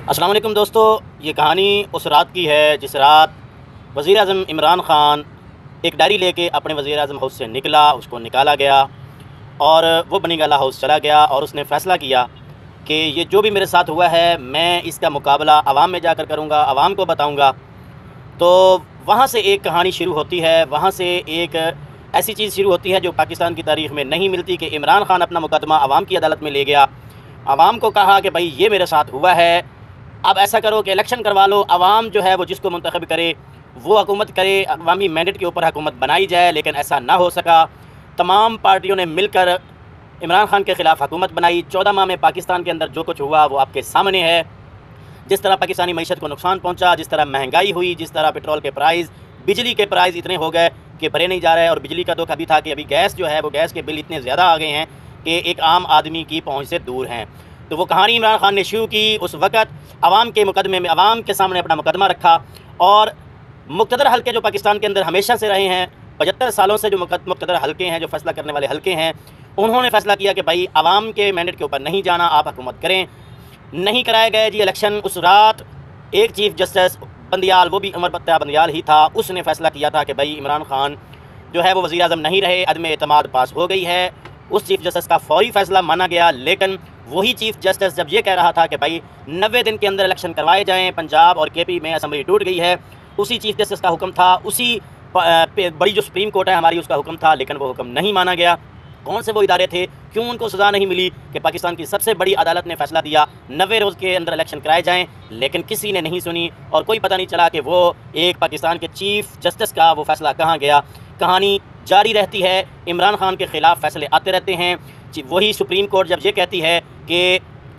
अस्सलाम वालेकुम दोस्तों, ये कहानी उस रात की है जिस रात वज़ीर-ए-आज़म इमरान ख़ान एक डायरी लेके अपने वज़ीर-ए-आज़म हाउस से निकला। उसको निकाला गया और वो बनी गाला हाउस चला गया और उसने फ़ैसला किया कि ये जो भी मेरे साथ हुआ है मैं इसका मुकाबला आवाम में जाकर करूँगा, आवाम को बताऊँगा। तो वहाँ से एक कहानी शुरू होती है, वहाँ से एक ऐसी चीज़ शुरू होती है जो पाकिस्तान की तारीख़ में नहीं मिलती कि इमरान ख़ान अपना मुकदमा आवाम की अदालत में ले गया। आवाम को कहा कि भाई ये मेरे साथ हुआ है, अब ऐसा करो कि इलेक्शन करवा लो, आवाम जो है वो जिसको मुंतखब करे वो हुकूमत करे, अवामी मैंडेट के ऊपर हुकूमत बनाई जाए। लेकिन ऐसा ना हो सका। तमाम पार्टियों ने मिलकर इमरान ख़ान के ख़िलाफ़ हुकूमत बनाई। 14 माह में पाकिस्तान के अंदर जो कुछ हुआ वो आपके सामने है। जिस तरह पाकिस्तानी मईशत को नुकसान पहुँचा, जिस तरह महंगाई हुई, जिस तरह पेट्रोल के प्राइस, बिजली के प्राइस इतने हो गए कि भरे नहीं जा रहे हैं। और बिजली का दुख अभी था कि अभी गैस जो है वो गैस के बिल इतने ज़्यादा आ गए हैं कि एक आम आदमी की पहुँच से दूर हैं। तो वो कहानी इमरान ख़ान ने शुरू की। उस वक़्त आवाम के मुकदमे में आवाम के सामने अपना मुकदमा रखा और मुक़्तदर हल्के जो पाकिस्तान के अंदर हमेशा से रहे हैं, 75 सालों से जो मुक़्तदर हल्के हैं, जो फ़ैसला करने वाले हल्के हैं, उन्होंने फ़ैसला किया कि भाई आवाम के मैंडेट के ऊपर नहीं जाना, आप हुकूमत करें। नहीं कराए गए जी इलेक्शन। उस रात एक चीफ़ जस्टिस बंदियाल, वो भी उमर बत्ता बंदियाल ही था, उसने फ़ैसला किया था कि भाई इमरान ख़ान जो है वो वज़ीर आज़म नहीं रहे, अदम एतमाद पास हो गई है। उस चीफ़ जस्टिस का फ़ौरी फ़ैसला माना गया। लेकिन वही चीफ़ जस्टिस जब ये कह रहा था कि भाई 90 दिन के अंदर इलेक्शन करवाए जाएँ, पंजाब और केपी में असम्बली टूट गई है, उसी चीफ़ जस्टिस का हुक्म था, उसी बड़ी जो सुप्रीम कोर्ट है हमारी उसका हुक्म था, लेकिन वो हुक्म नहीं माना गया। कौन से वो इदारे थे, क्यों उनको सज़ा नहीं मिली कि पाकिस्तान की सबसे बड़ी अदालत ने फ़ैसला दिया 90 रोज़ के अंदर इलेक्शन कराए जाएँ, लेकिन किसी ने नहीं सुनी और कोई पता नहीं चला कि वो एक पाकिस्तान के चीफ़ जस्टिस का वो फ़ैसला कहाँ गया। कहानी जारी रहती है, इमरान ख़ान के ख़िलाफ़ फ़ैसले आते रहते हैं। वही सुप्रीम कोर्ट जब ये कहती है कि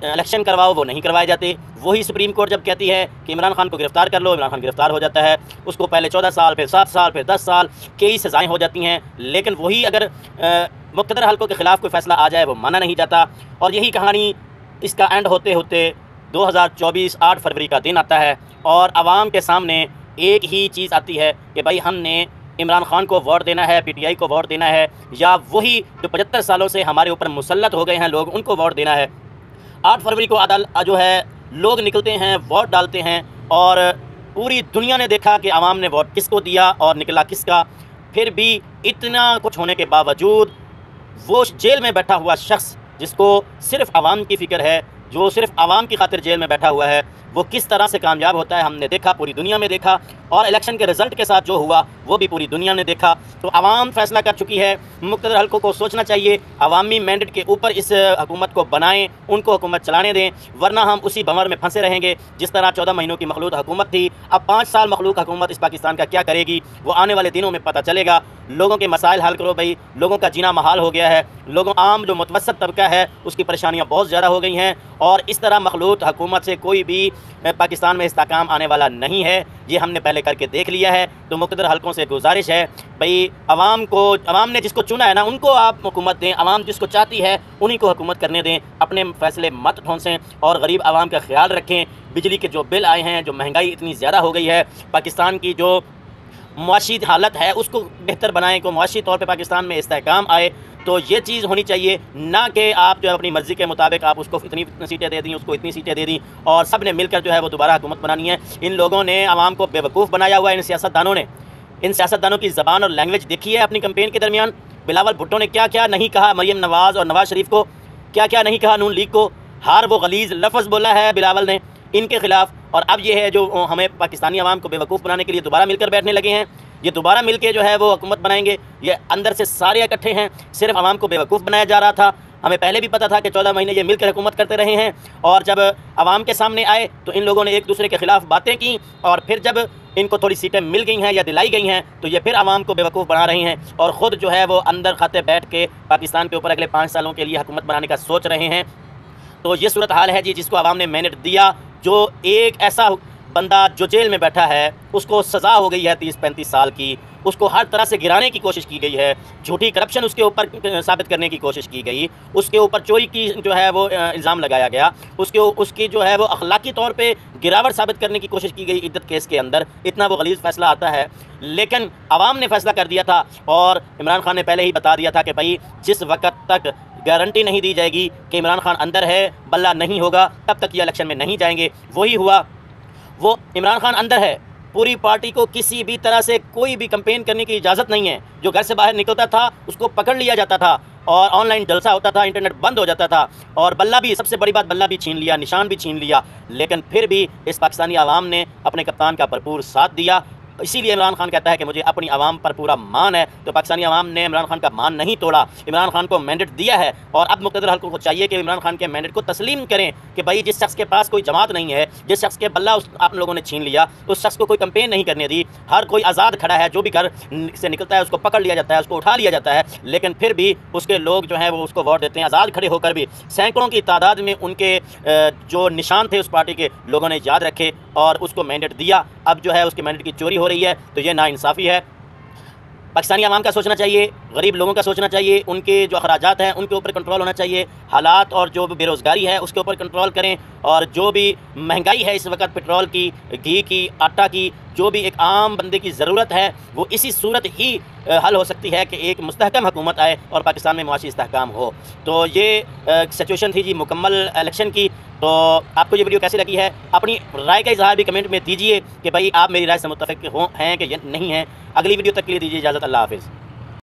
इलेक्शन करवाओ, वो नहीं करवाए जाते। वही सुप्रीम कोर्ट जब कहती है कि इमरान ख़ान को गिरफ़्तार कर लो, इमरान ख़ान गिरफ़्तार हो जाता है। उसको पहले 14 साल, फिर 7 साल, फिर 10 साल, कई सज़ाएँ हो जाती हैं। लेकिन वही अगर मुक़्तदर हल्कों के ख़िलाफ़ कोई फ़ैसला आ जाए वो माना नहीं जाता। और यही कहानी, इसका एंड होते होते 2024 8 फरवरी का दिन आता है और आवाम के सामने एक ही चीज़ आती है कि भाई हमने इमरान ख़ान को वोट देना है, PTI को वोट देना है, या वही जो 75 सालों से हमारे ऊपर मुसल्लत हो गए हैं लोग, उनको वोट देना है। 8 फरवरी को जो है लोग निकलते हैं, वोट डालते हैं और पूरी दुनिया ने देखा कि आवाम ने वोट किसको दिया और निकला किसका। फिर भी इतना कुछ होने के बावजूद वो जेल में बैठा हुआ शख्स जिसको सिर्फ़ आवाम की फ़िक्र है, जो सिर्फ़ आवाम की खातिर जेल में बैठा हुआ है, वो किस तरह से कामयाब होता है हमने देखा, पूरी दुनिया में देखा। और इलेक्शन के रिज़ल्ट के साथ जो हुआ वो भी पूरी दुनिया ने देखा। तो आवाम फ़ैसला कर चुकी है। मुक़्तदर हल्कों को सोचना चाहिए, अवामी मैंडेट के ऊपर इस हुकूमत को बनाएं, उनको हुकूमत चलाने दें, वरना हम उसी भंवर में फंसे रहेंगे जिस तरह 14 महीनों की मखलूक हुकूमत थी। अब 5 साल मखलूक हुकूमत इस पाकिस्तान का क्या करेगी वो आने वाले दिनों में पता चलेगा। लोगों के मसाइल हल करो भाई, लोगों का जीना महाल हो गया है। लोगों आम जो मुतवस्सत तबका है उसकी परेशानियाँ बहुत ज़्यादा हो गई हैं और इस तरह मखलूक हुकूमत से कोई भी पाकिस्तान में इस्तेकाम आने वाला नहीं है। ये हमने पहले करके देख लिया है। तो मुक़्तदर हल्कों से गुजारिश है भाई, अवाम ने जिसको चुना है ना उनको आप हुकूमत दें, अवाम जिसको चाहती है उन्हीं को हुकूमत करने दें, अपने फ़ैसले मत ठोंसें और गरीब आवाम का ख्याल रखें। बिजली के जो बिल आए हैं, जो महंगाई इतनी ज़्यादा हो गई है, पाकिस्तान की जो मुआशी हालत है उसको बेहतर बनाएं, को मुआशी तौर पे पाकिस्तान में इस्तेहकाम आए। तो ये चीज़ होनी चाहिए, ना कि आप जो है अपनी मर्ज़ी के मुताबिक आप उसको इतनी सीटें दे दी, उसको इतनी सीटें दे दी और सब ने मिलकर जो है वो दोबारा हुकूमत बनानी है। इन लोगों ने आवाम को बेवकूफ़ बनाया हुआ है। इन सियासतदानों ने, इन सियासतदानों की ज़बान और लैंग्वेज देखी है अपनी कैंपेन के दरमियान। बिलावल भुट्टो ने क्या क्या नहीं कहा, मरीम नवाज़ और नवाज़ शरीफ को क्या क्या नहीं कहा, नून लीग को हर वो गलीज़ लफ्ज़ बोला है बिलावल ने इनके ख़िलाफ़। और अब ये है जो हमें पाकिस्तानी आवाम को बेवकूफ़ बनाने के लिए दोबारा मिलकर बैठने लगे हैं। ये दोबारा मिलके जो है वो हुकूमत बनाएंगे। ये अंदर से सारे इकट्ठे हैं, सिर्फ आवाम को बेवकूफ़ बनाया जा रहा था। हमें पहले भी पता था कि 14 महीने ये मिलकर हुकूमत करते रहे हैं और जब आवाम के सामने आए तो इन लोगों ने एक दूसरे के ख़िलाफ़ बातें की और फिर जब इनको थोड़ी सीटें मिल गई हैं या दिलाई गई हैं तो ये फिर आवाम को बेवकूफ़ बना रहे हैं और ख़ुद जो है वो अंदर खाते बैठ के पाकिस्तान के ऊपर अगले 5 सालों के लिए हुकूमत बनाने का सोच रहे हैं। तो ये सूरत हाल है जी, जिसको आवाम ने मैंडेट दिया। जो एक ऐसा बंदा जो जेल में बैठा है उसको सज़ा हो गई है 30-35 साल की, उसको हर तरह से गिराने की कोशिश की गई है, झूठी करप्शन उसके ऊपर साबित करने की कोशिश की गई, उसके ऊपर चोरी की जो है वो इल्ज़ाम लगाया गया, उसकी जो है वो अखलाकी तौर पे गिरावट साबित करने की कोशिश की गई इद्दत केस के अंदर। इतना वो गलीज़ फ़ैसला आता है, लेकिन आवाम ने फ़ैसला कर दिया था और इमरान ख़ान ने पहले ही बता दिया था कि भाई जिस वक्त तक गारंटी नहीं दी जाएगी कि इमरान खान अंदर है, बल्ला नहीं होगा, तब तक ये इलेक्शन में नहीं जाएंगे। वही हुआ, वो इमरान खान अंदर है, पूरी पार्टी को किसी भी तरह से कोई भी कैंपेन करने की इजाज़त नहीं है। जो घर से बाहर निकलता था उसको पकड़ लिया जाता था और ऑनलाइन जलसा होता था, इंटरनेट बंद हो जाता था, और बल्ला भी, सबसे बड़ी बात, बल्ला भी छीन लिया, निशान भी छीन लिया। लेकिन फिर भी इस पाकिस्तानी आवाम ने अपने कप्तान का भरपूर साथ दिया। इसीलिए इमरान खान कहता है कि मुझे अपनी आवाम पर पूरा मान है। तो पाकिस्तानी आवाम ने इमरान खान का मान नहीं तोड़ा, इमरान खान को मैंडेट दिया है, और अब मुक़्तदर हल्कों को चाहिए कि इमरान खान के मैंडेट को तस्लीम करें कि भाई जिस शख्स के पास कोई जमात नहीं है, जिस शख्स के बल्ला आप लोगों ने छीन लिया, उस शख्स को कोई कैंपेन नहीं करने दी। हर कोई आज़ाद खड़ा है, जो भी घर से निकलता है उसको पकड़ लिया जाता है, उसको उठा लिया जाता है, लेकिन फिर भी उसके लोग जो हैं वो उसको वोट देते हैं। आज़ाद खड़े होकर भी सैकड़ों की तादाद में उनके जो निशान थे उस पार्टी के लोगों ने याद रखे और उसको मैंडेट दिया। अब जो है उसके मैंडेट की चोरी हो रही है, तो ये नाइंसाफ़ी है। पाकिस्तानी आवाम का सोचना चाहिए, गरीब लोगों का सोचना चाहिए, उनके जो अखराजात हैं उनके ऊपर कंट्रोल होना चाहिए, हालात और जो बेरोज़गारी है उसके ऊपर कंट्रोल करें, और जो भी महंगाई है इस वक्त, पेट्रोल की, घी की, आटा की, जो भी एक आम बंदे की ज़रूरत है, वो इसी सूरत ही हल हो सकती है कि एक मुस्तहकम हुकूमत आए और पाकिस्तान में मुआशी इस्तेहकाम हो। तो ये सिचुएशन थी जी मुकम्मल इलेक्शन की। तो आपको ये वीडियो कैसी लगी है, अपनी राय का इजहार भी कमेंट में दीजिए कि भाई आप मेरी राय से मुत्तफ़िक़ हैं कि नहीं हैं। अगली वीडियो तक के लिए दीजिए इजाज़त। अल्लाह हाफ़िज़।